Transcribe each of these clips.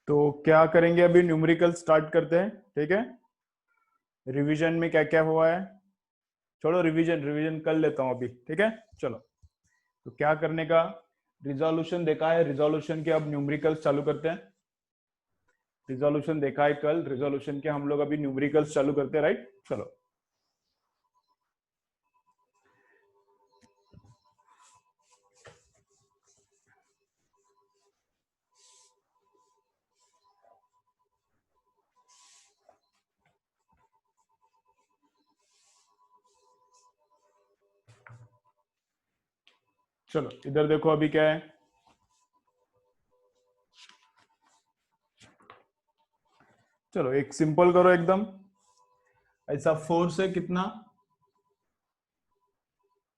तो क्या करेंगे, अभी न्यूमेरिकल स्टार्ट करते हैं। ठीक है, रिवीजन में क्या क्या हुआ है, चलो रिवीजन रिवीजन कर लेता हूं अभी। ठीक है, चलो। तो क्या करने का, रिजोल्यूशन देखा है, रिजोल्यूशन के अब न्यूमेरिकल्स चालू करते हैं। रिजोल्यूशन देखा है कल, रिजोल्यूशन के हम लोग अभी न्यूमेरिकल्स चालू करते हैं, राइट। चलो, चलो इधर देखो अभी क्या है। चलो एक सिंपल करो एकदम। ऐसा फोर्स है कितना,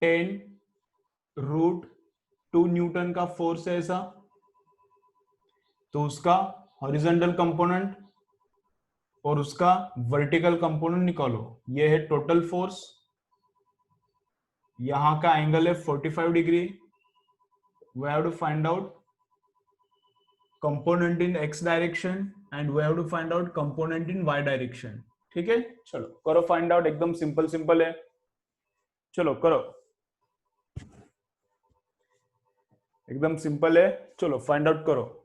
10√2 न्यूटन का फोर्स है ऐसा। तो उसका हॉरिजॉन्टल कंपोनेंट और उसका वर्टिकल कंपोनेंट निकालो। ये है टोटल फोर्स। यहां का एंगल है 45 degree. We have to find out component in X direction and we have to find out component in Y direction. ठीक है, चलो करो फाइंड आउट, एकदम सिंपल सिंपल है। चलो करो, एकदम सिंपल है। चलो फाइंड आउट करो।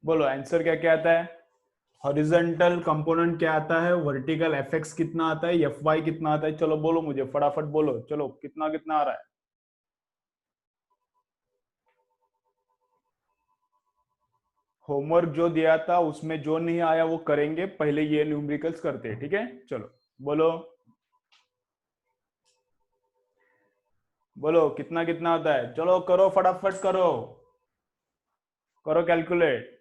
बोलो आंसर क्या क्या आता है। हॉरिजॉन्टल कंपोनेंट क्या आता है, वर्टिकल एफएक्स कितना आता है, एफ वाई कितना आता है। चलो बोलो मुझे फटाफट बोलो, चलो कितना कितना आ रहा है। होमवर्क जो दिया था उसमें जो नहीं आया वो करेंगे, पहले ये न्यूमेरिकल्स करते हैं। ठीक है, चलो बोलो, बोलो कितना कितना आता है। चलो करो फटाफट करो, करो कैलकुलेट।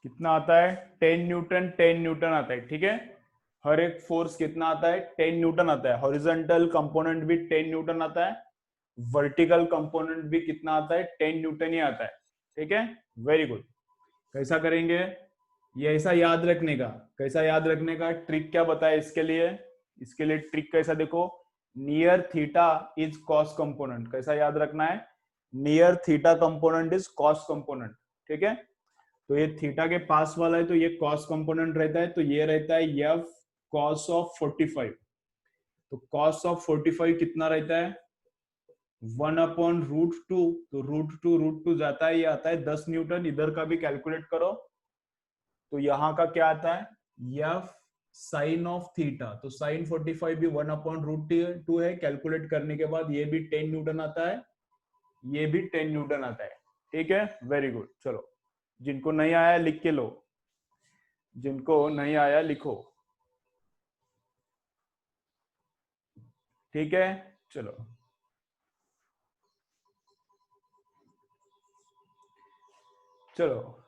कितना आता है, 10 न्यूटन, 10 न्यूटन आता है। ठीक है, हर एक फोर्स कितना आता है, 10 न्यूटन आता है। हॉरिजॉन्टल कंपोनेंट भी 10 न्यूटन आता है, वर्टिकल कंपोनेंट भी कितना आता है, 10 न्यूटन ही आता है। ठीक है, वेरी गुड। कैसा करेंगे ये, ऐसा याद रखने का। कैसा याद रखने का, ट्रिक क्या बताया इसके लिए। इसके लिए ट्रिक कैसा देखो, near theta is cos component. कैसा याद रखना है, near theta component is cos component. ठीक है, तो ये थीटा के पास वाला है तो ये कॉस कंपोनेंट रहता है, तो ये रहता है एफ कॉस ऑफ 45। तो कॉस ऑफ 45 कितना रहता है, 1/√2। तो √2 जाता है, ये आता है 10 न्यूटन। इधर का भी कैलकुलेट करो, तो यहाँ का क्या आता है, एफ साइन ऑफ थीटा। तो साइन 45 भी 1/√2 है। कैलकुलेट करने के बाद ये भी 10 न्यूटन आता है, ये भी 10 न्यूटन आता है। ठीक है, वेरी गुड। चलो जिनको नहीं आया लिख के लो, जिनको नहीं आया लिखो। ठीक है, चलो चलो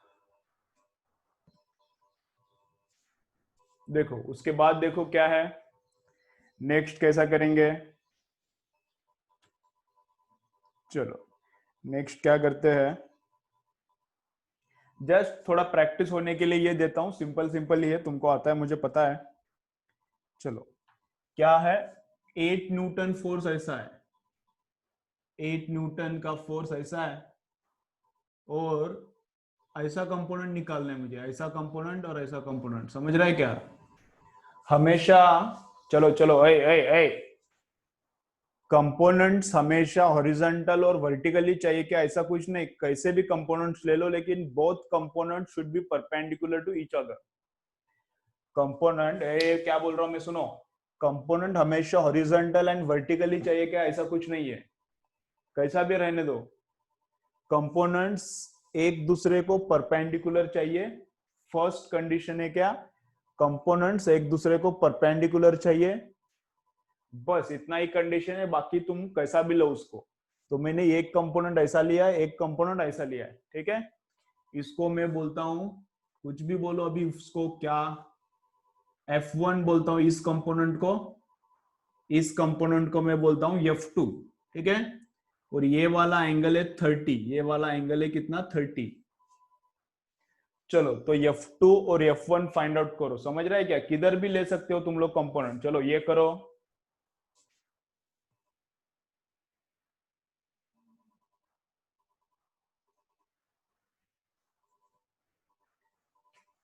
देखो, उसके बाद देखो क्या है नेक्स्ट, कैसा करेंगे। चलो नेक्स्ट क्या करते हैं, जस्ट थोड़ा प्रैक्टिस होने के लिए ये देता हूं, सिंपल सिंपल ही है, तुमको आता है मुझे पता है। चलो क्या है, 8 न्यूटन फोर्स ऐसा है, 8 न्यूटन का फोर्स ऐसा है, और ऐसा कंपोनेंट निकालना है मुझे, ऐसा कंपोनेंट और ऐसा कंपोनेंट। समझ रहा है क्या, हमेशा। चलो चलो, ए कंपोनेंट्स हमेशा हॉरिजॉन्टल और वर्टिकली चाहिए क्या, ऐसा कुछ नहीं। कैसे भी कंपोनेंट्स ले लो, लेकिन both component should be perpendicular to each other. Component क्या बोल रहा हूं मैं, सुनो। कंपोनेंट हमेशा हॉरिजॉन्टल एंड वर्टिकली चाहिए क्या, ऐसा कुछ नहीं है। कैसा भी रहने दो, कंपोनेंट्स एक दूसरे को परपेंडिकुलर चाहिए। फर्स्ट कंडीशन है क्या, कंपोनेंट्स एक दूसरे को परपेंडिकुलर चाहिए। बस इतना ही कंडीशन है, बाकी तुम कैसा भी लो उसको। तो मैंने एक कंपोनेंट ऐसा लिया है, एक कंपोनेंट ऐसा लिया है, ठीक है। इसको मैं बोलता हूं, कुछ भी बोलो अभी उसको, क्या F1 बोलता हूं इस कंपोनेंट को, इस कंपोनेंट को मैं बोलता हूं F2, ठीक है। और ये वाला एंगल है 30, ये वाला एंगल है कितना 30। चलो तो F2 और F1 फाइंड आउट करो, समझ रहा है क्या, किधर भी ले सकते हो तुम लोग कंपोनेंट। चलो ये करो।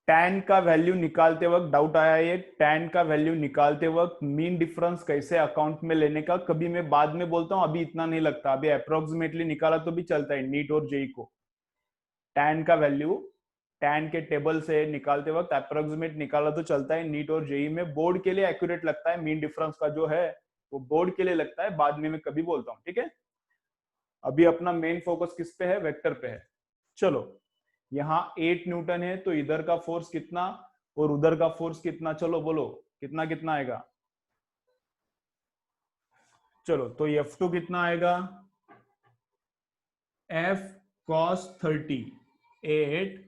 टैन का वैल्यू निकालते वक्त डाउट आया, ये टैन का वैल्यू निकालते वक्त मीन डिफरेंस कैसे अकाउंट में लेने का, कभी मैं बाद में बोलता हूं, अभी इतना नहीं लगता, अभी अप्रोक्सीमेटली निकाला तो भी चलता है नीट और जेई को। टैन का वैल्यू टैन के टेबल से निकालते वक्त अप्रोक्सीमेट निकाला तो चलता है नीट और जेई में, बोर्ड के लिए एक्यूरेट लगता है, मीन डिफरेंस का जो है वो बोर्ड के लिए लगता है, बाद में मैं कभी बोलता हूँ, ठीक है। अभी अपना मेन फोकस किस पे है, वेक्टर पे है। चलो यहाँ 8 न्यूटन है, तो इधर का फोर्स कितना और उधर का फोर्स कितना, चलो बोलो कितना कितना आएगा। चलो तो F2 कितना आएगा, F cos 30, 8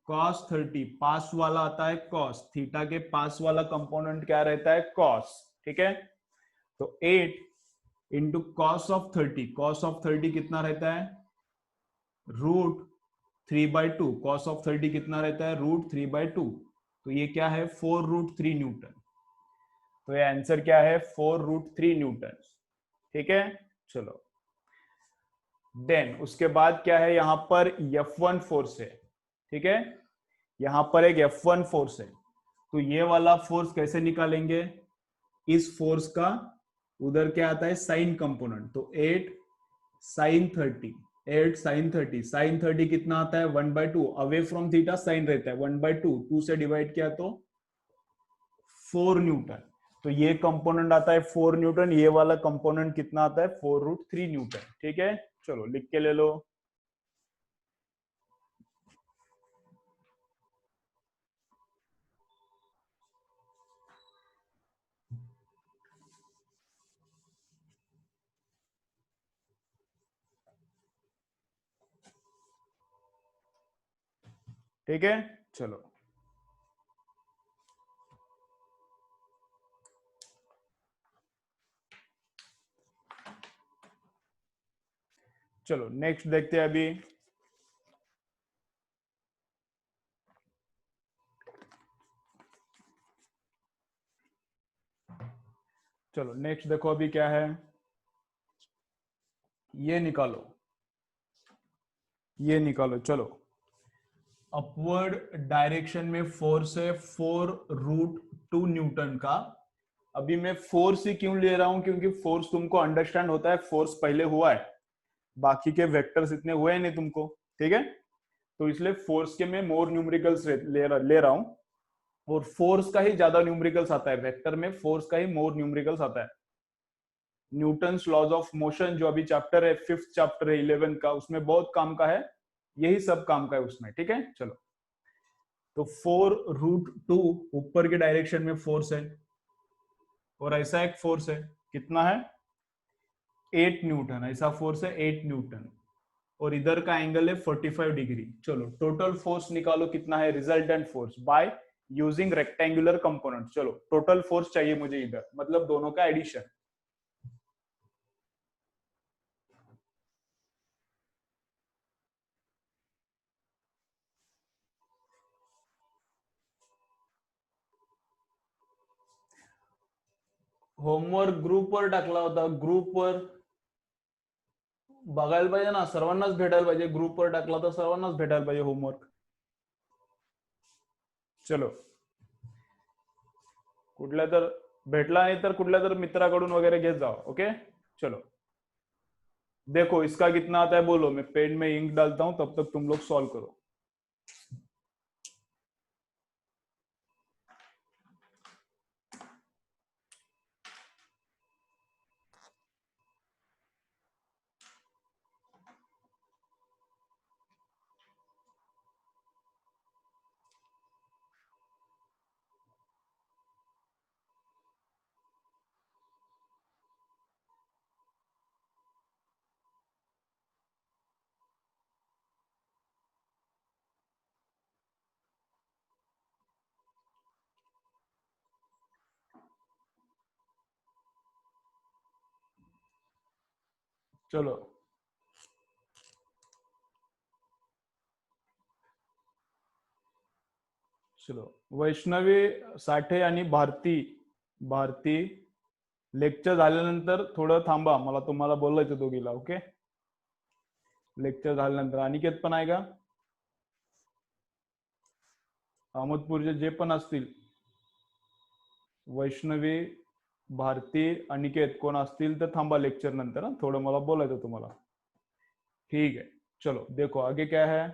cos 30, पास वाला आता है cos, थीटा के पास वाला कंपोनेंट क्या रहता है cos, ठीक है। तो 8 into cos of 30, cos of 30 कितना रहता है √3/2, कॉस ऑफ 30 कितना रहता है √3/2, तो ये क्या है 4√3 न्यूटन। तो ये आंसर क्या है 4√3 न्यूटन, ठीक है। चलो देन उसके बाद क्या है, यहां पर F1 फोर्स है, ठीक है, यहां पर एक F1 फोर्स है। तो ये वाला फोर्स कैसे निकालेंगे, इस फोर्स का उधर क्या आता है साइन कंपोनेंट, तो 8 sin 30, 8 sin 30, sin 30 कितना आता है 1/2, अवे फ्रॉम थीटा साइन रहता है 1/2, 2 से डिवाइड किया तो 4 न्यूटन। तो ये कंपोनेंट आता है 4 न्यूटन, ये वाला कंपोनेंट कितना आता है 4√3 न्यूटन, ठीक है। चलो लिख के ले लो। ठीक है चलो, चलो नेक्स्ट देखते हैं अभी। चलो नेक्स्ट देखो अभी क्या है, ये निकालो, ये निकालो। चलो अपवर्ड डायरेक्शन में फोर्स है 4√2 न्यूटन का। अभी मैं फोर्स ही क्यों ले रहा हूं, क्योंकि फोर्स तुमको अंडरस्टैंड होता है, फोर्स पहले हुआ है, बाकी के वेक्टर्स इतने हुए नहीं तुमको, ठीक है। तो इसलिए फोर्स के मैं मोर न्यूमेरिकल्स ले रहा हूं, और फोर्स का ही ज्यादा न्यूमेरिकल्स आता है वेक्टर में, फोर्स का ही मोर न्यूमेरिकल्स आता है। न्यूटन्स लॉज ऑफ मोशन जो अभी चैप्टर है, 5th चैप्टर है 11 का, उसमें बहुत काम का है, यही सब काम का है उसमें, ठीक है। चलो तो 4√2 ऊपर के डायरेक्शन में फोर्स है, और ऐसा एक फोर्स है कितना है 8 न्यूटन, ऐसा फोर्स है 8 न्यूटन, और इधर का एंगल है 45 डिग्री। चलो टोटल फोर्स निकालो कितना है, resultant force by using rectangular component. चलो टोटल फोर्स चाहिए मुझे इधर, मतलब दोनों का एडिशन। होमवर्क ग्रुपवर टाकला होता, ग्रुपवर बघायला पाहिजे ना, सर्वांनाच भेटायला पाहिजे, ग्रुपवर टाकला तर सर्वांनाच भेटायला पाहिजे होमवर्क। चलो कुठल्या तर भेटला नाही तर कुठल्या तर मित्राकडून वगैरे घेत जाओ, ओके। चलो देखो इसका कितना आता है बोलो, मैं पेन में इंक डालता हूं, तब तक तुम लोग सॉल्व करो। चलो चलो, वैष्णवी साठे आणि भारती, भारती लेक्चर झाल्यानंतर थोडं थांबा, मला तुम्हाला बोलायचं दोघीला. ओके, लेक्चर झाल्यानंतर. अनिकेत पण आहे का? अहमदपूरचे जे पण असतील, वैष्णवी, भारती, अनिकेत कोण असतील तर थांबा लेक्चर नंतर. थोडं मला बोलायचं तुम्हाला. ठीक है, चलो देखो आगे क्या है.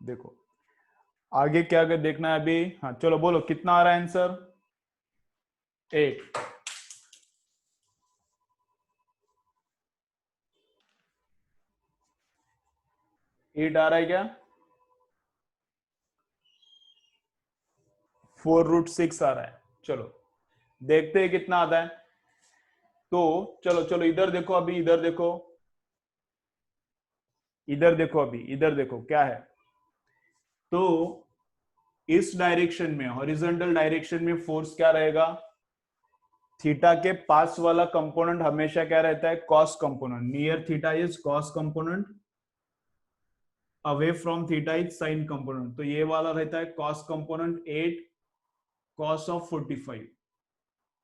देखो आगे क्या क्या देखना है अभी. हाँ चलो बोलो कितना आ रहा है आंसर. 8. 8 आ रहा है क्या? 4√6 आ रहा है. चलो देखते हैं कितना आता है. तो चलो चलो इधर देखो, अभी इधर देखो, इधर देखो, अभी इधर देखो क्या है. तो इस डायरेक्शन में, हॉरिजॉन्टल डायरेक्शन में फोर्स क्या रहेगा? थीटा के पास वाला कंपोनेंट हमेशा क्या रहता है? Cos component. Near theta is cos component, away from theta is sine component. तो ये वाला रहता है cos component. 8 cos of 45,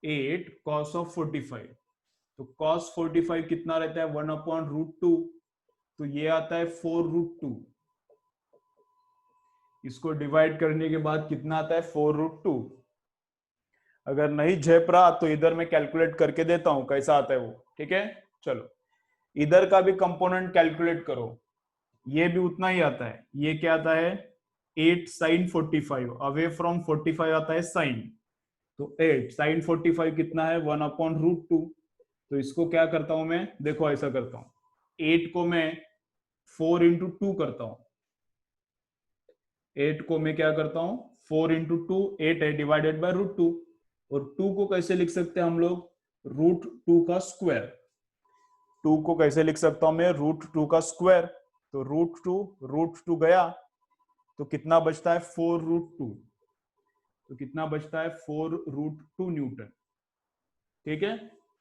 8 cos of 45. तो कॉस 45 कितना रहता है? 1/√2. तो ये आता है 4√2. इसको डिवाइड करने के बाद कितना आता है? 4√2. अगर नहीं झेप रहा तो इधर मैं कैलकुलेट करके देता हूं कैसा आता है वो. ठीक है, चलो इधर का भी कंपोनेंट कैलकुलेट करो. ये भी उतना ही आता है. ये क्या आता है? 8 साइन 45, अवे फ्रॉम 45 आता है साइन. तो 8 साइन 45 कितना है? 1/√2. तो इसको क्या करता हूं मैं? देखो ऐसा करता हूं, 8 को मैं 4 into 2 करता हूं. 8 को मैं क्या करता हूं? 4 into 2. 8 है डिवाइडेड बाय √2. और 2 को कैसे लिख सकते हैं हम लोग? √2 का स्क्वायर. 2 को कैसे लिख सकता हूं मैं? √2 का स्क्वायर. तो √2 गया तो कितना बचता है? 4√2. तो कितना बचता है? 4√2 न्यूटन. ठीक है,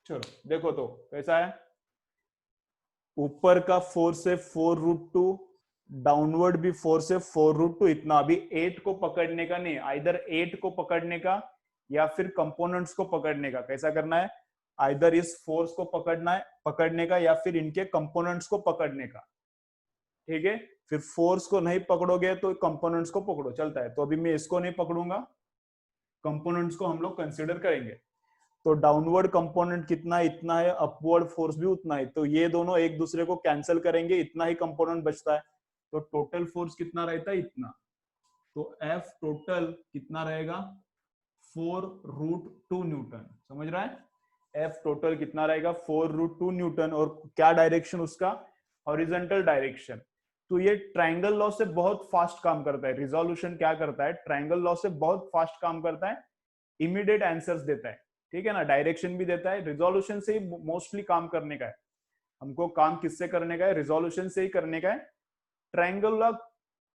चलो देखो तो कैसा है. ऊपर का 4 से 4√2, डाउनवर्ड भी 4 से 4√2. इतना अभी 8 को पकड़ने का नहीं, आइदर 8 को पकड़ने का या फिर कंपोनेंट्स को पकड़ने का. कैसा करना है? आइदर इस फोर्स को पकड़ना है, पकड़ने का, या फिर इनके कंपोनेंट्स को पकड़ने का. ठीक है, फिर फोर्स को नहीं पकड़ोगे तो कंपोनेंट्स को पकड़ो, चलता है. तो अभी मैं इसको नहीं पकड़ूंगा, कंपोनेंट्स को हम लोग कंसिडर करेंगे. तो डाउनवर्ड कंपोनेंट कितना है? इतना है. अपवर्ड फोर्स भी उतना है. तो ये दोनों एक दूसरे को कैंसिल करेंगे, इतना ही कंपोनेंट बचता है. तो टोटल फोर्स कितना रहता है? इतना. तो एफ टोटल कितना रहेगा? 4√2 न्यूटन. समझ रहा है? एफ टोटल कितना रहेगा? 4√2 न्यूटन. और क्या डायरेक्शन उसका? Horizontal direction. तो ये ट्रायंगल लॉ से बहुत फास्ट काम करता है. रिजोल्यूशन क्या करता है? ट्रायंगल लॉ से बहुत फास्ट काम करता है, इमीडिएट आंसर्स देता है. ठीक है ना, डायरेक्शन भी देता है. रिजोल्यूशन से ही मोस्टली काम करने का है. हमको काम किससे करने का है? रिजोल्यूशन से ही करने का है. ट्रायंगल लॉ,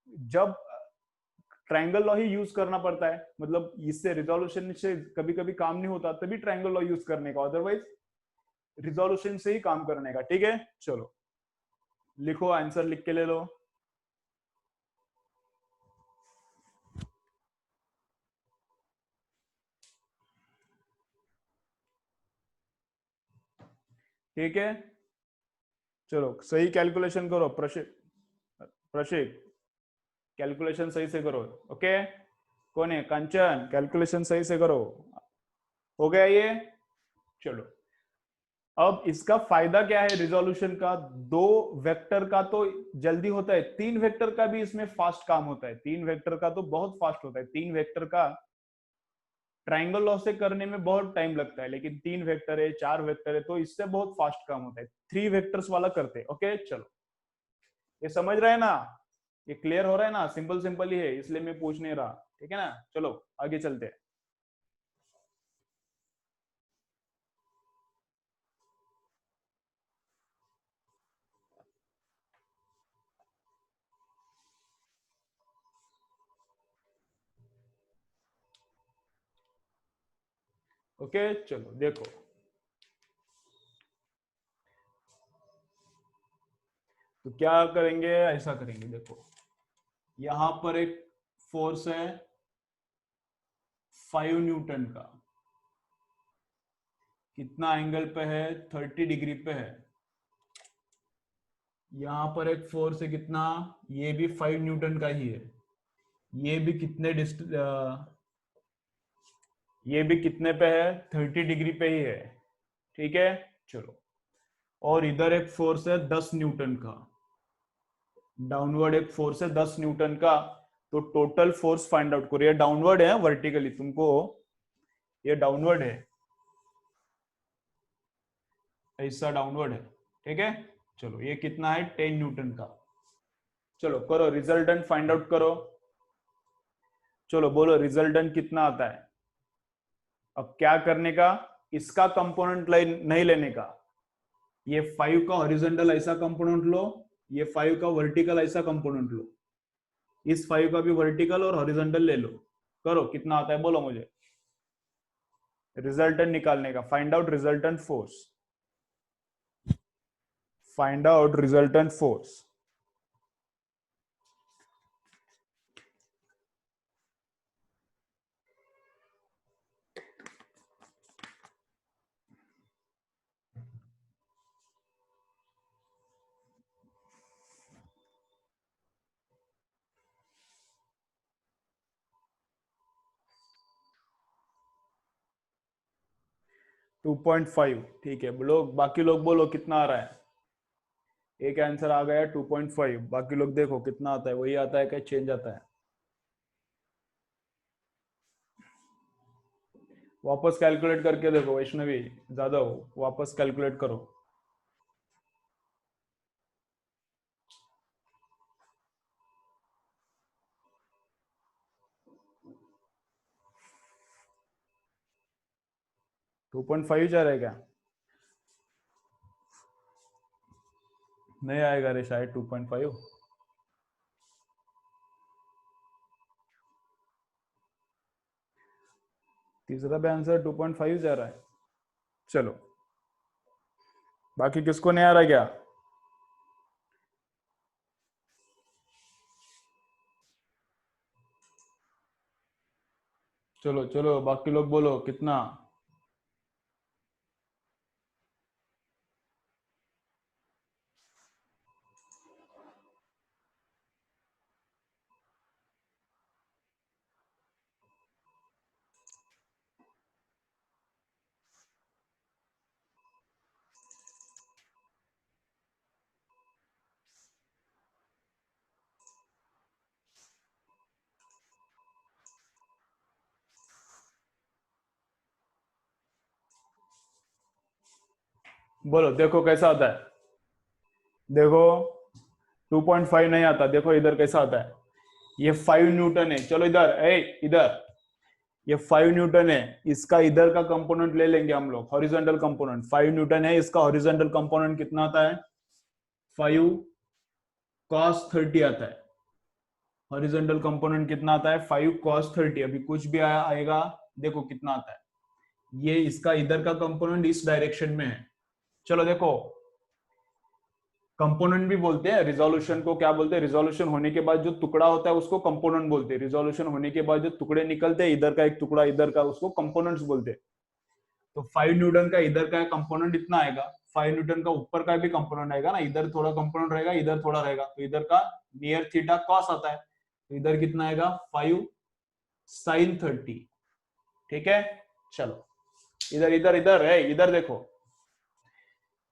जब ट्रायंगल लॉ ही यूज करना पड़ता है, मतलब इससे रिजोल्यूशन से कभी कभी काम नहीं होता, तभी ट्रायंगल लॉ यूज करने का, अदरवाइज रिजोल्यूशन से ही काम करने का. ठीक है, चलो लिखो, आंसर लिख के ले लो. ठीक है, चलो सही कैलकुलेशन करो. प्रशिक, प्रशिक कैलकुलेशन सही से करो. ओके, कौन है? कंचन, कैलकुलेशन सही से करो. हो गया ये? चलो, अब इसका फायदा क्या है रिजोल्यूशन का? दो वेक्टर का तो जल्दी होता है, तीन वेक्टर का भी इसमें फास्ट काम होता है. तीन वेक्टर का तो बहुत फास्ट होता है. तीन वेक्टर का ट्रायंगल लॉ से करने में बहुत टाइम लगता है, लेकिन तीन वेक्टर है, चार वेक्टर है, तो इससे बहुत फास्ट काम होता है. थ्री वेक्टर्स वाला करते हैं. ओके, चलो ये समझ रहे हैं ना? ये क्लियर हो रहा है ना? सिंपल सिंपल ही है, इसलिए मैं पूछ नहीं रहा. ठीक है ना, चलो आगे चलते हैं. ओके, चलो देखो, तो क्या करेंगे, ऐसा करेंगे, देखो यहां पर एक फोर्स है 5 न्यूटन का, कितना एंगल पे है, 30 डिग्री पे है। यहां पर एक फोर्स है कितना, ये भी 5 न्यूटन का ही है। ये भी कितने ये भी कितने पे है, 30 डिग्री पे ही है। ठीक है, चलो। और इधर एक फोर्स है 10 न्यूटन का, डाउनवर्ड एक फोर्स है 10 न्यूटन का। तो टोटल फोर्स फाइंड आउट करो। ये डाउनवर्ड है वर्टिकली, तुमको ये डाउनवर्ड है, ऐसा डाउनवर्ड है। ठीक है, चलो ये कितना है, 10 न्यूटन का। चलो करो रिजल्टेंट फाइंड आउट करो। चलो बोलो रिजल्टेंट कितना आता है। अब क्या करने का, इसका कंपोनेंट नहीं लेने का। ये 5 का हॉरिजॉन्टल ऐसा कंपोनेंट लो, ये 5 का वर्टिकल ऐसा कंपोनेंट लो, इस 5 का भी वर्टिकल और हॉरिजॉन्टल ले लो। करो कितना आता है बोलो मुझे, रिजल्टेंट निकालने का। Find out resultant force, find out resultant force. 2.5। ठीक है, बोलो बाकी लोग बोलो कितना आ रहा है। एक आंसर आ गया 2.5, बाकी लोग देखो कितना आता है, वही आता है क्या चेंज आता है। वापस कैलकुलेट करके देखो वैष्णवी ज्यादा हो, वापस कैलकुलेट करो। टू पॉइंट फाइव जा रहा है क्या, नहीं आएगा रे शायद 2.5। तीसरा भी आंसर 2.5 जा रहा है। चलो बाकी किसको नहीं आ रहा क्या। चलो चलो बाकी लोग बोलो कितना। बोलो देखो कैसा आता है, देखो 2.5 नहीं आता, देखो इधर कैसा आता है। ये 5 न्यूटन है, चलो इधर इधर ये 5 न्यूटन है, इसका इधर का कंपोनेंट ले लेंगे हम लोग, हॉरिजॉन्टल कंपोनेंट 5 न्यूटन है, इसका हॉरिजॉन्टल कंपोनेंट कितना आता है, 5 cos 30 आता है। हॉरिजॉन्टल कंपोनेंट कितना आता है, 5 cos 30। अभी कुछ भी आएगा, देखो कितना आता है। ये इसका इधर का कंपोनेंट इस डायरेक्शन में है। चलो देखो, कंपोनेंट भी बोलते हैं, रिजोल्यूशन को क्या बोलते हैं, रिजोल्यूशन होने के बाद जो टुकड़ा होता है उसको कंपोनेंट बोलते हैं। रिजोल्यूशन होने के बाद जो टुकड़े निकलते हैं, इधर का एक टुकड़ा इधर का, उसको कंपोनेंट्स बोलते हैं। तो 5 न्यूटन का इधर का कंपोनेंट इतना आएगा, 5 न्यूटन का ऊपर का भी कंपोनेंट आएगा ना, इधर थोड़ा कंपोनेंट रहेगा, इधर थोड़ा रहेगा, तो इधर का नियर थीटा कॉस आता है, तो इधर कितना आएगा 5 sin 30। ठीक है, चलो इधर इधर इधर है, इधर देखो,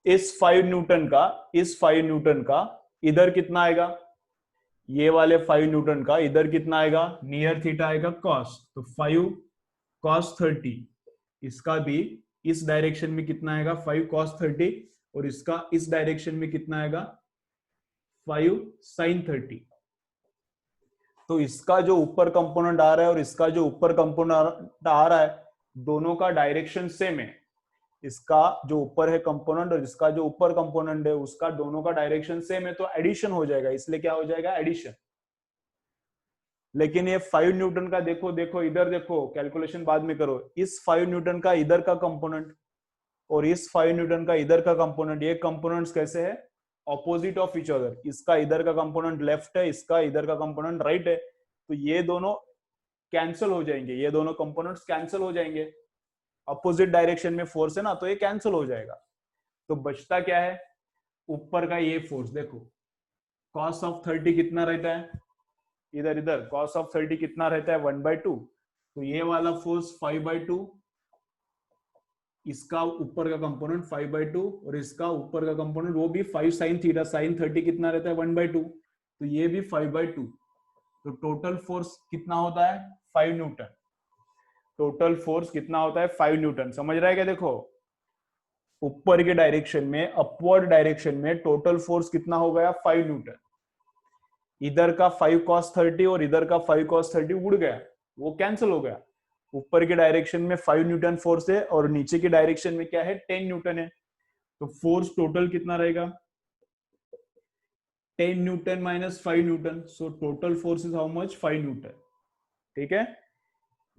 इस 5 न्यूटन का इधर कितना आएगा, ये वाले 5 न्यूटन का इधर कितना आएगा, नियर थीटा आएगा कॉस, तो 5 cos 30। इसका भी इस डायरेक्शन में कितना आएगा, 5 cos 30, और इसका इस डायरेक्शन में कितना आएगा, 5 sin 30। तो इसका जो ऊपर कंपोनेंट आ रहा है और इसका जो ऊपर कंपोनेंट आ रहा है, दोनों का डायरेक्शन सेम है। इसका जो ऊपर है कंपोनेंट और इसका जो ऊपर कंपोनेंट है उसका दोनों का डायरेक्शन सेम है, तो एडिशन हो जाएगा, इसलिए क्या हो जाएगा, एडिशन। लेकिन ये 5 न्यूटन का देखो, देखो इधर देखो, कैलकुलेशन बाद में करो, इस 5 न्यूटन का इधर का कंपोनेंट और इस 5 न्यूटन का इधर का कंपोनेंट, ये कंपोनेंट्स कैसे है, ऑपोजिट ऑफ ईच अदर, इसका इधर का कंपोनेंट लेफ्ट है, इसका इधर का कंपोनेंट राइट है, तो ये दोनों कैंसिल हो जाएंगे, ये दोनों कंपोनेंट्स कैंसिल हो जाएंगे, अपोजिट डायरेक्शन में फोर्स है ना, तो ये कैंसिल हो जाएगा। तो बचता क्या है, ऊपर का ये फोर्स देखो, cos ऑफ 30 कितना रहता है, इधर इधर cos ऑफ 30 कितना रहता है 1/2, तो ये वाला फोर्स 5/2, इसका ऊपर का कंपोनेंट 5/2 और इसका ऊपर का कंपोनेंट वो भी 5 sin थीटा, sin 30 कितना रहता है 1/2, तो ये भी 5/2, तो टोटल फोर्स कितना होता है 5 न्यूटन, टोटल फोर्स कितना होता है 5 न्यूटन। समझ रहा है क्या, देखो ऊपर के डायरेक्शन में, अपवर्ड डायरेक्शन में टोटल फोर्स कितना हो गया 5 न्यूटन, इधर का 5 cos 30 और इधर का 5 cos 30 उड़ गया, वो कैंसिल हो गया, ऊपर के डायरेक्शन में 5 न्यूटन फोर्स है और नीचे के डायरेक्शन में क्या है 10 न्यूटन है, तो फोर्स टोटल कितना रहेगा 10 Newton minus 5 Newton, so total force is how much 5 Newton. ठीक है,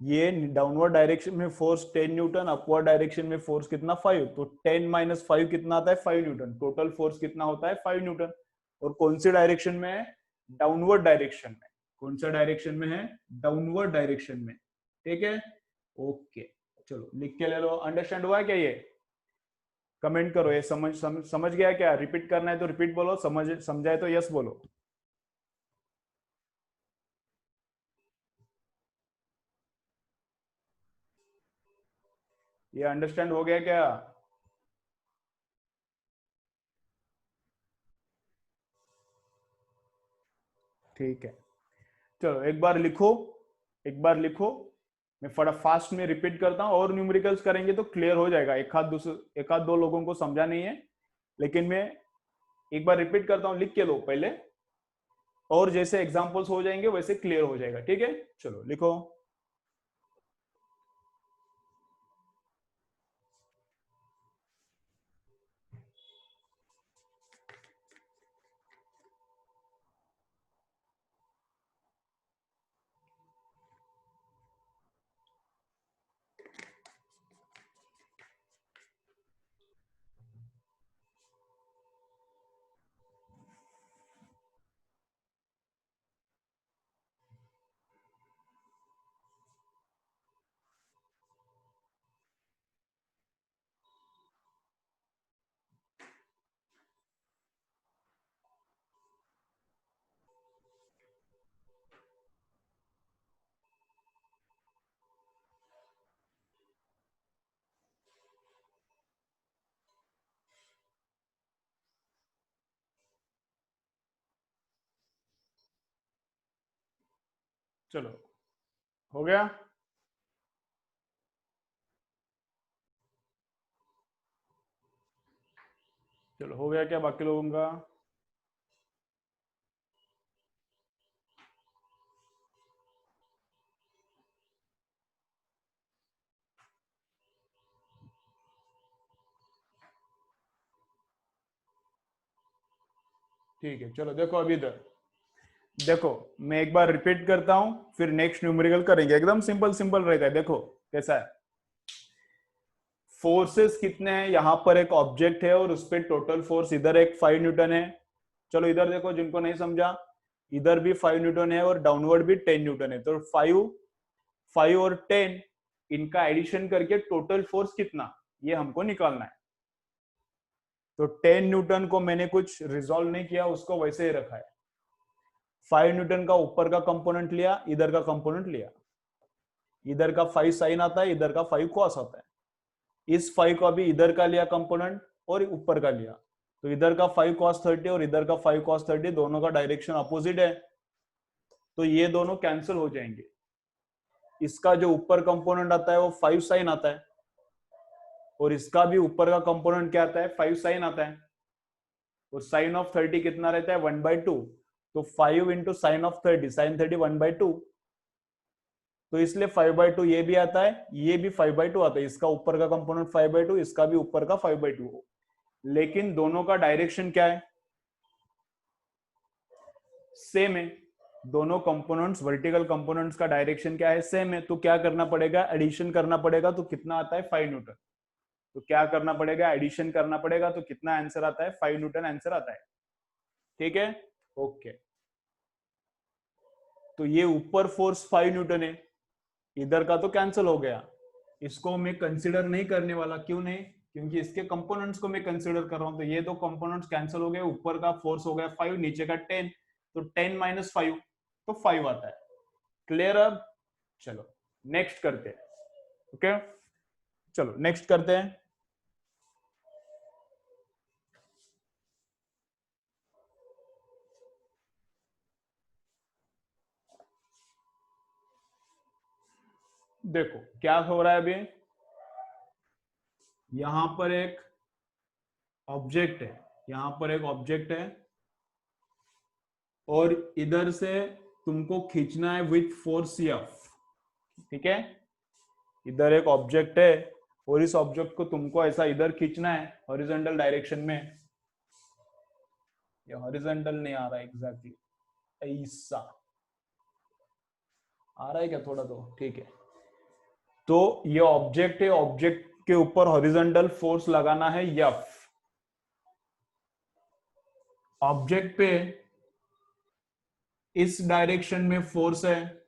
ये डाउनवर्ड डायरेक्शन में फोर्स 10 न्यूटन, अपवर्ड डायरेक्शन में फोर्स कितना 5, तो 10 माइनस 5 कितना आता है 5 न्यूटन, टोटल फोर्स कितना होता है 5 न्यूटन। और कौन सी डायरेक्शन में है, डाउनवर्ड डायरेक्शन में, कौन सा डायरेक्शन में है, डाउनवर्ड डायरेक्शन में। ठीक है, ओके, चलो लिख के ले लो। अंडरस्टैंड हुआ क्या, ये कमेंट करो, ये समझ गया क्या, रिपीट करना है तो रिपीट बोलो, समझाए तो यस बोलो। ये अंडरस्टैंड हो गया क्या, ठीक है, चलो एक बार लिखो, एक बार लिखो, मैं फटा फास्ट में रिपीट करता हूं, और न्यूमेरिकल्स करेंगे तो क्लियर हो जाएगा, एक आध दो लोगों को समझा नहीं है, लेकिन मैं एक बार रिपीट करता हूं, लिख के लो पहले, और जैसे एग्जांपल्स हो जाएंगे वैसे क्लियर हो जाएगा। ठीक है, चलो लिखो। चलो हो गया, चलो हो गया क्या बाकी लोगों का, ठीक है, चलो देखो अभी इधर देखो, मैं एक बार रिपीट करता हूं, फिर नेक्स्ट न्यूमेरिकल करेंगे, एकदम सिंपल सिंपल रहेगा। देखो कैसा है, फोर्सेस कितने हैं, यहां पर एक ऑब्जेक्ट है और उस पर टोटल फोर्स इधर एक 5 न्यूटन है। चलो इधर देखो, जिनको नहीं समझा, इधर भी 5 न्यूटन है और डाउनवर्ड भी 10 न्यूटन है, तो 5 और 10 इनका एडिशन करके टोटल फोर्स कितना, ये हमको निकालना है। तो 10 न्यूटन को मैंने कुछ रिजॉल्व नहीं किया, उसको वैसे ही रखा है। 5 न्यूटन का ऊपर का कंपोनेंट लिया, इधर का कंपोनेंट लिया, इधर का 5 साइन आता है, इधर का 5 कॉस आता है, इस 5 को अभी इधर का लिया कंपोनेंट और ऊपर का लिया, तो इधर का 5 cos 30 और इधर का 5 cos 30 दोनों का डायरेक्शन अपोजिट है, तो ये दोनों कैंसिल हो जाएंगे। इसका जो ऊपर कंपोनेंट आता है वो 5 साइन आता है, और इसका भी ऊपर का कंपोनेंट क्या आता है 5 साइन आता है, और साइन ऑफ 30 कितना रहता है 1/2, तो 5 इंटू साइन ऑफ 30, साइन 30 1/2, तो इसलिए 5/2 ये भी आता है, ये भी 5/2 आता है, इसका ऊपर का कंपोनेंट 5/2, इसका भी ऊपर का 5/2, लेकिन दोनों का डायरेक्शन क्या है, सेम है। दोनों कंपोनेंट्स, वर्टिकल कंपोनेंट्स का डायरेक्शन क्या है, सेम है, तो क्या करना पड़ेगा, एडिशन करना पड़ेगा, तो कितना आता है 5 न्यूटन, तो क्या करना पड़ेगा, एडिशन करना पड़ेगा, तो कितना आंसर आता है 5 न्यूटन आंसर आता है। ठीक है, ओके। तो ये ऊपर फोर्स 5 न्यूटन है, इधर का तो कैंसिल हो गया, इसको मैं कंसिडर नहीं करने वाला। क्यों नहीं? क्योंकि इसके कंपोनेंट्स को मैं कंसिडर कर रहा हूं, तो ये दो कंपोनेंट्स कैंसिल हो गए, ऊपर का फोर्स हो गया 5, नीचे का 10, तो 10 माइनस 5 तो 5 आता है। क्लियर? अब चलो नेक्स्ट करते हैं। ओके, चलो नेक्स्ट करते हैं। देखो क्या हो रहा है अभी, यहां पर एक ऑब्जेक्ट है, यहां पर एक ऑब्जेक्ट है, और इधर से तुमको खींचना है विथ फोर्स एफ। ठीक है, इधर एक ऑब्जेक्ट है और इस ऑब्जेक्ट को तुमको ऐसा इधर खींचना है हॉरिजॉन्टल डायरेक्शन में। ये हॉरिजॉन्टल नहीं आ रहा है एग्जैक्टली, ऐसा आ रहा है क्या थोड़ा? तो ठीक है, तो ये ऑब्जेक्ट है, ऑब्जेक्ट के ऊपर हॉरिजॉन्टल फोर्स लगाना है एफ। ऑब्जेक्ट पे इस डायरेक्शन में फोर्स है,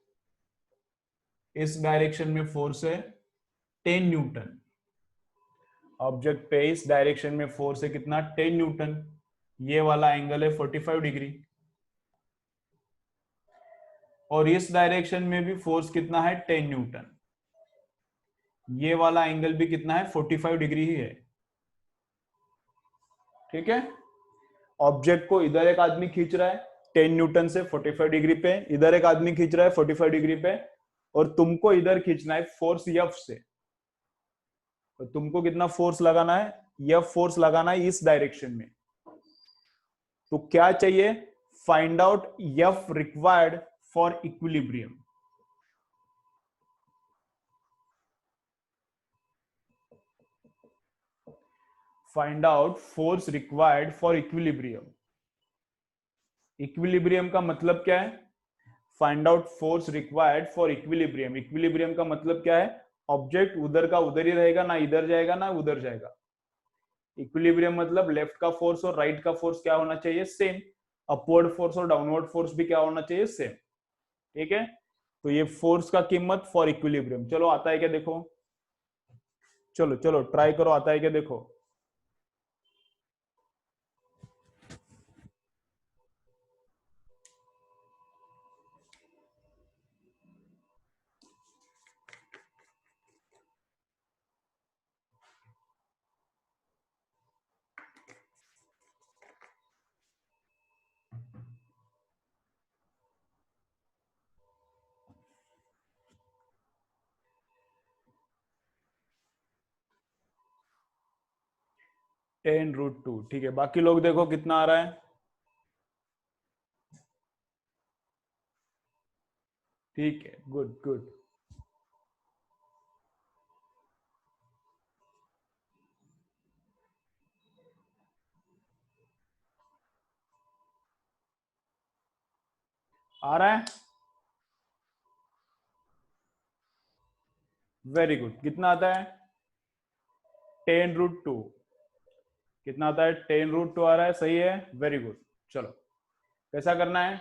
इस डायरेक्शन में फोर्स है 10 न्यूटन। ऑब्जेक्ट पे इस डायरेक्शन में फोर्स है कितना? 10 न्यूटन। ये वाला एंगल है 45 डिग्री, और इस डायरेक्शन में भी फोर्स कितना है? 10 न्यूटन। ये वाला एंगल भी कितना है? 45 डिग्री ही है। ठीक है, ऑब्जेक्ट को इधर एक आदमी खींच रहा है 10 न्यूटन से 45 डिग्री पे, इधर एक आदमी खींच रहा है 45 डिग्री पे, और तुमको इधर खींचना है फोर्स एफ से। तो तुमको कितना फोर्स लगाना है? एफ फोर्स लगाना है इस डायरेक्शन में। तो क्या चाहिए? Find out F required for equilibrium. Find out force required for equilibrium. Equilibrium का मतलब क्या है? Find out force required for equilibrium. Equilibrium का मतलब क्या है? ऑब्जेक्ट उधर का उधर ही रहेगा, ना इधर जाएगा ना उधर जाएगा। इक्विलिब्रियम मतलब लेफ्ट का फोर्स और राइट का फोर्स क्या होना चाहिए? सेम। अपवर्ड फोर्स और डाउनवर्ड फोर्स भी क्या होना चाहिए? सेम। ठीक है, तो ये फोर्स का कीमत फॉर इक्विलिब्रियम। चलो आता है क्या देखो, चलो चलो ट्राई करो, आता है क्या देखो। 10√2। ठीक है, बाकी लोग देखो कितना आ रहा है। ठीक है, गुड गुड। आ रहा है, वेरी गुड। कितना आता है? 10√2। कितना आता है? 10√2 आ रहा है, सही है, वेरी गुड। चलो कैसा करना है,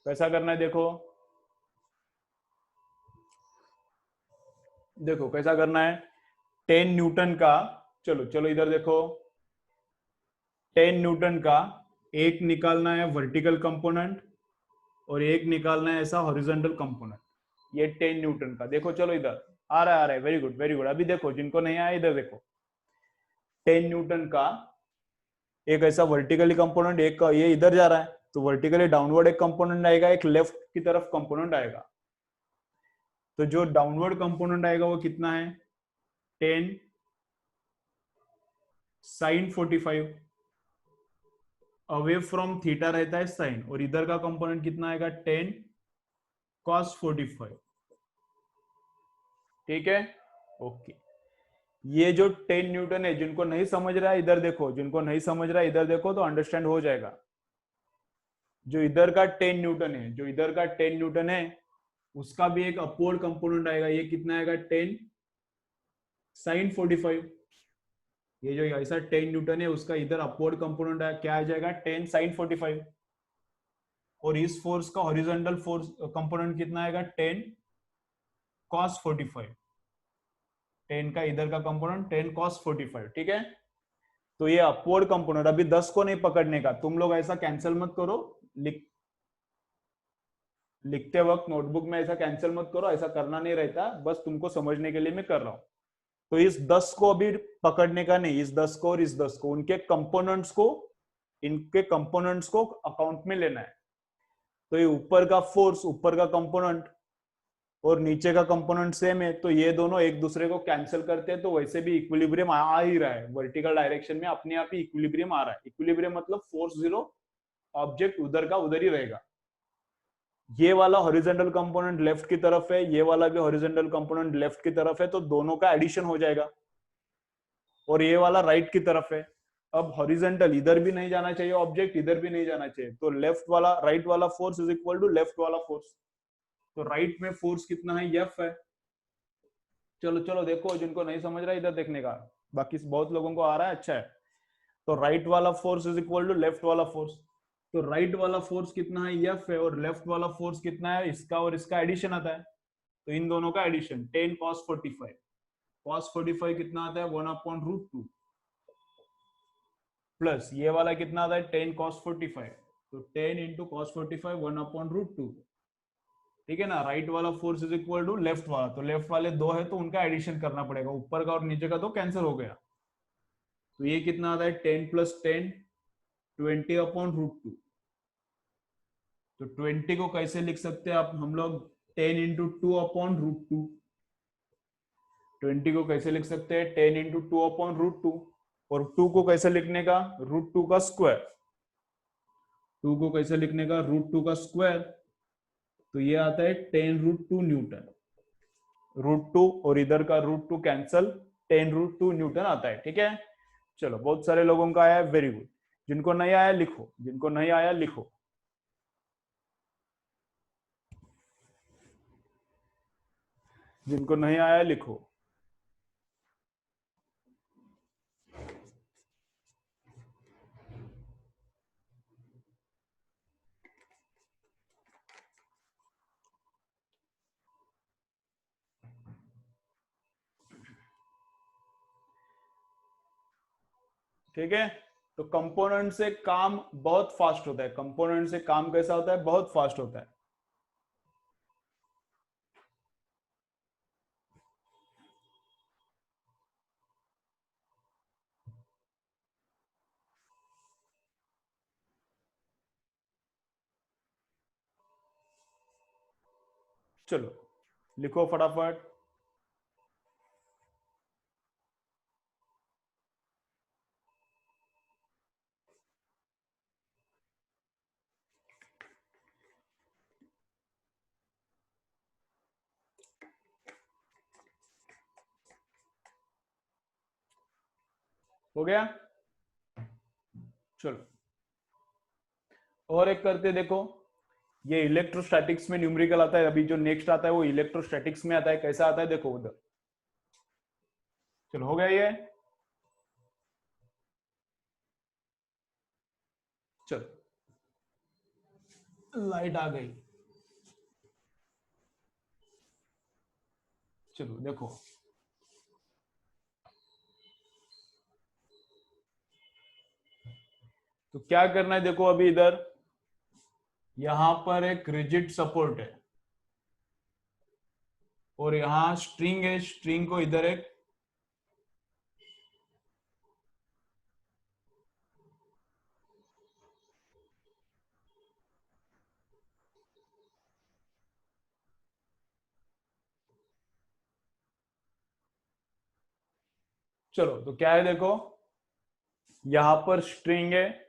कैसा करना है देखो, देखो कैसा करना है। 10 न्यूटन का, चलो चलो इधर देखो, 10 न्यूटन का एक निकालना है वर्टिकल कंपोनेंट और एक निकालना है ऐसा हॉरिजॉन्टल कंपोनेंट। ये 10 न्यूटन का देखो, चलो इधर आ रहा है, आ रहा है, वेरी गुड वेरी गुड। अभी देखो जिनको नहीं आया इधर देखो, 10 न्यूटन का एक ऐसा वर्टिकली कंपोनेंट, एक ये इधर जा रहा है, तो वर्टिकली डाउनवर्ड एक कंपोनेंट आएगा, एक लेफ्ट की तरफ कंपोनेंट आएगा। तो जो डाउनवर्ड कंपोनेंट आएगा वो कितना है? 10 साइन 45, अवे फ्रॉम थीटा रहता है साइन, और इधर का कंपोनेंट कितना आएगा? 10 कॉस 45। ठीक है, ओके। ये जो 10 न्यूटन है, जिनको नहीं समझ रहा है इधर देखो, जिनको नहीं समझ रहा है इधर देखो, तो अंडरस्टैंड हो जाएगा। जो इधर का 10 न्यूटन है, जो इधर का 10 न्यूटन है, उसका भी एक अपवर्ड कंपोनेंट आएगा। ये कितना आएगा? 10 साइन 45। ये जो ऐसा 10 न्यूटन है उसका इधर अपवर्ड कंपोनेंट है, क्या आ जाएगा 10 साइन 45। और इस फोर्स का हॉरिजॉन्टल फोर्स कंपोनेंट कितना आएगा 10 कॉस 45। 10 का इधर का कंपोनेंट 10 कॉस 45, ठीक है। तो ये अपवर्ड कंपोनेंट, अभी 10 को नहीं पकड़ने का, तुम लोग ऐसा कैंसिल मत करो, लिखते वक्त नोटबुक में ऐसा कैंसिल मत करो, ऐसा करना नहीं रहता, बस तुमको समझने के लिए मैं कर रहा हूं। तो इस 10 को अभी पकड़ने का नहीं, इस 10 को और इस 10 को, उनके कंपोनेंट्स को, इनके कंपोनेंट्स को अकाउंट में लेना है। तो ये ऊपर का फोर्स, ऊपर का कंपोनेंट और नीचे का कंपोनेंट सेम है, तो ये दोनों एक दूसरे को कैंसिल करते हैं, तो वैसे भी इक्विलिब्रियम आ ही रहा है, वर्टिकल डायरेक्शन में अपने आप ही इक्विलिब्रियम आ रहा है। इक्विलिब्रियम मतलब फोर्स जीरो, ऑब्जेक्ट उधर का उधर ही रहेगा। ये वाला हॉरिजॉन्टल कंपोनेंट लेफ्ट की तरफ है, ये वाला भी हॉरिजॉन्टल कंपोनेंट लेफ्ट की तरफ है, तो दोनों का एडिशन हो जाएगा। और ये वाला राइट की तरफ है। अब हॉरिजॉन्टल इधर भी नहीं जाना चाहिए ऑब्जेक्ट, इधर भी नहीं जाना चाहिए, तो लेफ्ट वाला, राइट वाला force is equal to left वाला फोर्स। तो राइट में फोर्स कितना है, एफ है। चलो चलो देखो, जिनको नहीं समझ रहा इधर देखने का, बाकी बहुत लोगों को आ रहा है, अच्छा है। तो राइट वाला force is equal to left वाला फोर्स। तो राइट वाला फोर्स कितना है, एफ है, और लेफ्ट वाला फोर्स कितना है, इसका और इसका एडिशन आता है। तो इन दोनों का एडिशन 10 cos 45। cos 45 कितना आता है, 1/√2, प्लस ये वाला कितना आता है 10 cos 45। तो 10 इंटू कॉस 45 1/√2, ठीक है ना। राइट वाला force is equal to left वाला, तो लेफ्ट वाले दो है तो उनका एडिशन करना पड़ेगा, ऊपर का और नीचे का तो कैंसिल हो गया। तो ये कितना आता है 10 + 10 20/√2। तो 20 को कैसे लिख सकते हैं आप हम लोग, 10 इंटू 2/√2। 20 को कैसे लिख सकते हैं 10 इंटू 2/√2। और 2 को कैसे लिखने का, √2 का स्क्वायर। 2 को कैसे लिखने का, √2 का स्क्वायर। तो ये आता है 10√2 न्यूटन। √2 और इधर का √2 कैंसल, 10√2 न्यूटन आता है, ठीक है। चलो, बहुत सारे लोगों का आया है, वेरी गुड। जिनको नहीं आया लिखो, जिनको नहीं आया लिखो। जिनको नहीं आया लिखो। ठीक है। तो कंपोनेंट से काम बहुत फास्ट होता है, कंपोनेंट से काम कैसा होता है, बहुत फास्ट होता है। चलो लिखो फटाफट। हो गया। चलो और एक करते देखो। ये इलेक्ट्रोस्टैटिक्स में न्यूमेरिकल आता है, अभी जो नेक्स्ट आता है वो इलेक्ट्रोस्टैटिक्स में आता है, कैसा आता है देखो उधर। चलो हो गया ये। चलो लाइट आ गई। चलो देखो, तो क्या करना है देखो, अभी इधर यहां पर एक रिजिड सपोर्ट है और यहां स्ट्रिंग है, स्ट्रिंग को इधर एक, चलो तो क्या है देखो, यहां पर स्ट्रिंग है,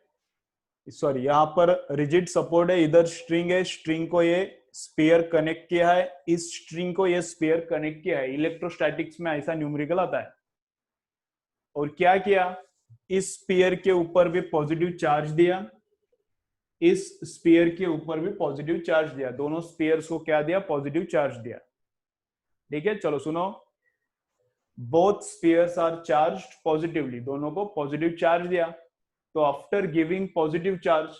सॉरी यहां पर रिजिड सपोर्ट है, इधर स्ट्रिंग है, स्ट्रिंग को ये स्पीयर कनेक्ट किया है, इस स्ट्रिंग को ये स्पीयर कनेक्ट किया है। इलेक्ट्रोस्टैटिक्स में ऐसा न्यूमेरिकल आता है। और क्या किया, इस स्पीयर के ऊपर भी पॉजिटिव चार्ज दिया, इस स्पीयर के ऊपर भी पॉजिटिव चार्ज दिया, दोनों स्पीयर्स को क्या दिया, पॉजिटिव चार्ज दिया। ठीक है, चलो सुनो। Both spheres are charged positively, दोनों को पॉजिटिव चार्ज दिया। तो after giving positive charge,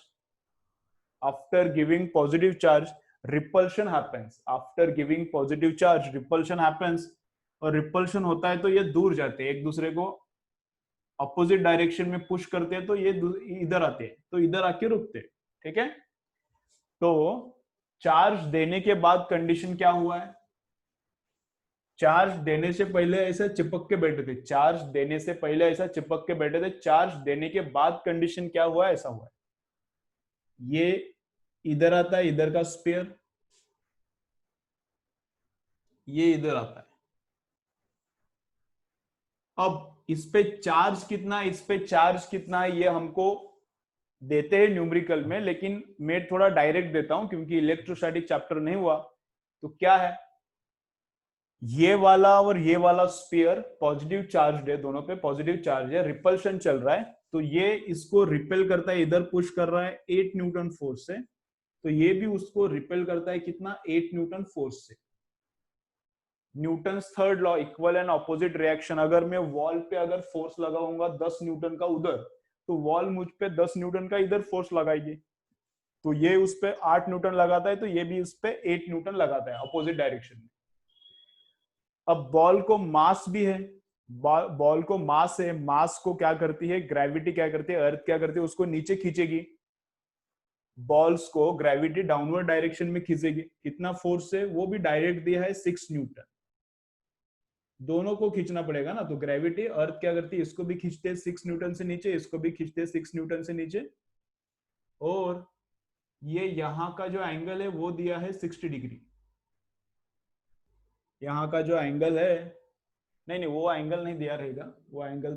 after giving positive charge repulsion happens, after giving positive charge repulsion happens, और रिपल्शन होता है तो ये दूर जाते हैं, एक दूसरे को अपोजिट डायरेक्शन में पुश करते हैं, तो ये इधर आते हैं, तो इधर आके रुकते हैं, ठीक है। तो चार्ज देने के बाद कंडीशन क्या हुआ है, चार्ज देने से पहले ऐसा चिपक के बैठे थे, चार्ज देने से पहले ऐसा चिपक के बैठे थे, चार्ज देने के बाद कंडीशन क्या हुआ, ऐसा हुआ है, ये इधर आता है, इधर का स्पेयर, ये इधर आता है। अब इस पे चार्ज कितना, इस पे चार्ज कितना है, ये हमको देते हैं न्यूमेरिकल में, लेकिन मैं थोड़ा डायरेक्ट देता हूं क्योंकि इलेक्ट्रोस्टैटिक चैप्टर नहीं हुआ। तो क्या है, ये वाला और ये वाला स्फीयर पॉजिटिव चार्ज है, दोनों पे पॉजिटिव चार्ज है, रिपल्शन चल रहा है, तो ये इसको रिपेल करता है, इधर पुश कर रहा है 8 न्यूटन फोर्स से, तो ये भी उसको रिपेल करता है कितना, 8 न्यूटन फोर्स से। Newton third law, equal and opposite reaction, अगर मैं वॉल पे अगर फोर्स लगाऊंगा 10 न्यूटन का उधर, तो वॉल मुझ पे 10 न्यूटन का इधर फोर्स लगाएगी, तो ये उस पे 8 न्यूटन लगाता है, तो ये भी उस पे 8 न्यूटन लगाता है अपोजिट डायरेक्शन में। अब बॉल को मास भी है, बॉल को मास है, मास को क्या करती है ग्रेविटी, क्या करती है अर्थ, क्या करती है उसको नीचे खींचेगी, बॉल्स को ग्रेविटी डाउनवर्ड डायरेक्शन में खींचेगी, कितना फोर्स है वो भी डायरेक्ट दिया है 6 न्यूटन, दोनों को खींचना पड़ेगा ना, तो ग्रेविटी अर्थ क्या करती है, इसको भी खींचते हैं 6 न्यूटन से नीचे, इसको भी खींचते हैं 6 न्यूटन से नीचे, और ये यहाँ का जो एंगल है वो दिया है 60 डिग्री, यहाँ का जो एंगल है, नहीं नहीं वो एंगल नहीं दिया रहेगा, वो एंगल